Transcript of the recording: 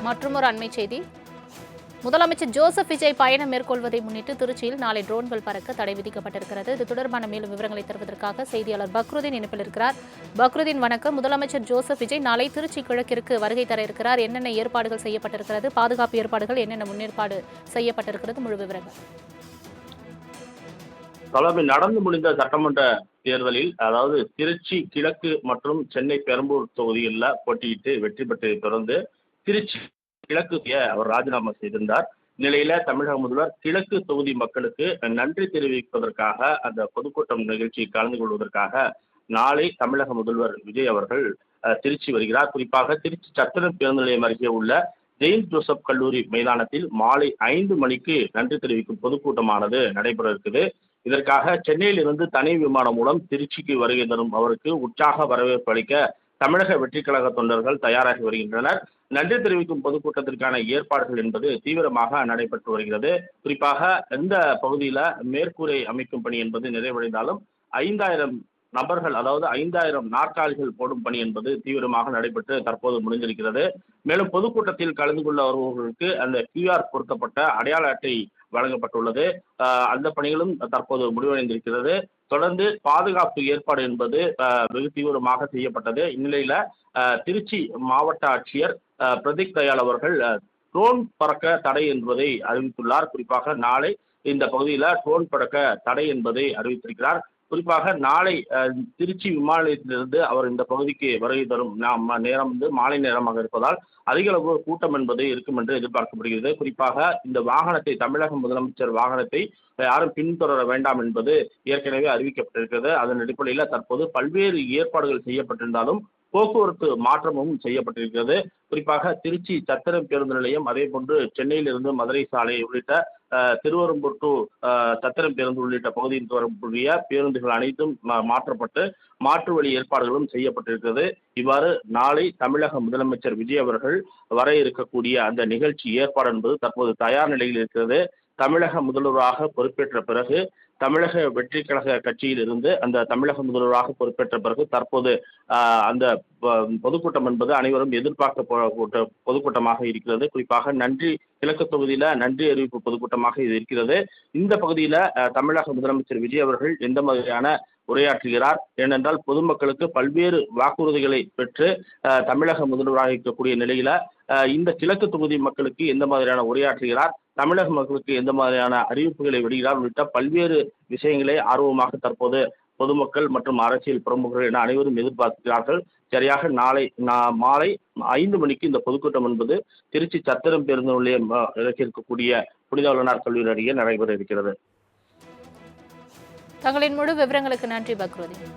மற்றொரு அண்மை செய்தி. முதலமைச்சர் ஜோசப் விஜய் பயணம் மேற்கொள்வதை முன்னிட்டு திருச்சியில் நாளை ட்ரோன்கள் பறக்க தடை விதிக்கப்பட்டிருக்கிறது. இது தொடர்பான மேலும் விவரங்களை தருவதற்காக செய்தியாளர் பக்ருதீன் இணைப்பில் இருக்கிறார். பக்ருதீன், வணக்கம். முதலமைச்சர் ஜோசப் விஜய் நாளை திருச்சி கிழக்கிற்கு வருகை தர இருக்கிறார். என்னென்ன ஏற்பாடுகள் செய்யப்பட்டிருக்கிறது? பாதுகாப்பு ஏற்பாடுகள் என்னென்ன முன்னேற்பாடு செய்யப்பட்டிருக்கிறது? முழு விவரங்கள். தலைமை நடந்து முடிந்த சட்டமன்ற தேர்தலில், அதாவது திருச்சி கிழக்கு மற்றும் சென்னை பெரம்பூர் தொகுதிகளில் போட்டியிட்டு வெற்றி பெற்றதை தொடர்ந்து திருச்சி கிழக்கு அவர் ராஜினாமா செய்திருந்தார். நிலையில தமிழக முதல்வர் கிழக்கு தொகுதி மக்களுக்கு நன்றி தெரிவிப்பதற்காக அந்த பொதுக்கூட்டம் நிகழ்ச்சியில் கலந்து கொள்வதற்காக நாளை தமிழக முதல்வர் விஜய் அவர்கள் திருச்சி வருகிறார். குறிப்பாக திருச்சி சத்திரம் பேருந்து நிலையம் அருகே உள்ள ஜெயின் ஜோசப் கல்லூரி மைதானத்தில் மாலை 5 மணிக்கு நன்றி தெரிவிக்கும் பொதுக்கூட்டமானது நடைபெற இருக்குது. இதற்காக சென்னையில் இருந்து தனி விமானம் மூலம் திருச்சிக்கு வருகை தரும் அவருக்கு உற்சாக வரவேற்பு அளிக்க தமிழக வெற்றிக் கழக தொண்டர்கள் தயாராகி வருகின்றனர். நன்றி தெரிவிக்கும் பொதுக்கூட்டத்திற்கான ஏற்பாடுகள் என்பது தீவிரமாக நடைபெற்று வருகிறது. குறிப்பாக இந்த பகுதியில் மேற்கூரை அமைக்கும் பணி என்பது நிறைவடைந்தாலும் 5000 நபர்கள், அதாவது 5000 நாற்காலிகள் போடும் பணி என்பது தீவிரமாக நடைபெற்று தற்போது முடிந்திருக்கிறது. மேலும் பொதுக்கூட்டத்தில் கலந்து கொள்ள வருபவர்களுக்கு அந்த QR பொருத்தப்பட்ட அடையாள அட்டை வழங்கப்பட்டுள்ளது. அந்த பணிகளும் தற்போது முடிவடைந்திருக்கிறது. தொடர்ந்து பாதுகாப்பு ஏற்பாடு என்பது வெகு தீவிரமாக செய்யப்பட்டது. இந்நிலையில திருச்சி மாவட்ட ஆட்சியர் பிரதீக் தயாள் அவர்கள் ட்ரோன் பறக்க தடை என்பதை அறிவித்துள்ளார். குறிப்பாக நாளை இந்த பகுதியில் ட்ரோன் பறக்க தடை என்பதை அறிவித்திருக்கிறார். குறிப்பாக நாளை திருச்சி விமான நிலையத்திலிருந்து அவர் இந்த பகுதிக்கு வருகை தரும் நேரம் மாலை நேரமாக இருப்பதால் அதிக அளவு கூட்டம் என்பது இருக்கும் என்று எதிர்பார்க்கப்படுகிறது. குறிப்பாக இந்த வாகனத்தை, தமிழக முதலமைச்சர் வாகனத்தை யாரும் பின்தொடர வேண்டாம் என்பது ஏற்கனவே அறிவிக்கப்பட்டிருக்கிறது. அதன் அடிப்படையில் தற்போது பல்வேறு ஏற்பாடுகள் செய்யப்பட்டிருந்தாலும் போக்குவரத்து மாற்றமும் செய்யப்பட்டிருக்கிறது. குறிப்பாக திருச்சி சத்திரம் பேருந்து நிலையம், அதே போன்று சென்னையிலிருந்து மதுரை சாலை உள்ளிட்ட திருவெரும்பூர் டு சத்திரம் பேருந்து உள்ளிட்ட பகுதியில் வரக்கூடிய பேருந்துகள் அனைத்தும் மாற்றப்பட்டு மாற்று வழி ஏற்பாடுகளும் செய்யப்பட்டிருக்கிறது. இவ்வாறு நாளை தமிழக முதலமைச்சர் விஜய் அவர்கள் வர இருக்கக்கூடிய அந்த நிகழ்ச்சி ஏற்பாடு என்பது தற்போது தயார் நிலையில் இருக்கிறது. தமிழக முதல்வராக பொறுப்பேற்ற பிறகு, தமிழக வெற்றி கழக கட்சியில் இருந்து அந்த தமிழக முதல்வராக பொறுப்பேற்ற பிறகு தற்போது அந்த பொதுக்கூட்டம் என்பது அனைவரும் எதிர்பார்க்க பொதுக்கூட்டமாக இருக்கிறது. குறிப்பாக கிழக்கு தொகுதியில நன்றி அறிவிப்பு பொதுக்கூட்டமாக இது இருக்கிறது. இந்த பகுதியில தமிழக முதலமைச்சர் விஜய் அவர்கள் எந்த மாதிரியான உரையாற்றுகிறார், ஏனென்றால் பொதுமக்களுக்கு பல்வேறு வாக்குறுதிகளை பெற்று தமிழக முதல்வராக இருக்கக்கூடிய நிலையில இந்த கிழக்கு தொகுதி மக்களுக்கு எந்த மாதிரியான உரையாற்றுகிறார், தமிழக மக்களுக்கு எந்த மாதிரியான அறிவிப்புகளை விடுகிறார் உள்ளிட்ட பல்வேறு விஷயங்களை ஆர்வமாக தற்போது பொதுமக்கள் மற்றும் அரசியல் பிரமுகர்கள் என அனைவரும் எதிர்பார்க்கிறார்கள். சரியாக நாளை மாலை 5 மணிக்கு இந்த பொதுக்கூட்டம் என்பது திருச்சி சத்திரம் பேருந்து நிலையம் இருக்கக்கூடிய புனித வளனார் கல்லூரி அருகே நடைபெற இருக்கிறது. தங்களின் முழு விவரங்களுக்கு நன்றி பக்ருதீன்.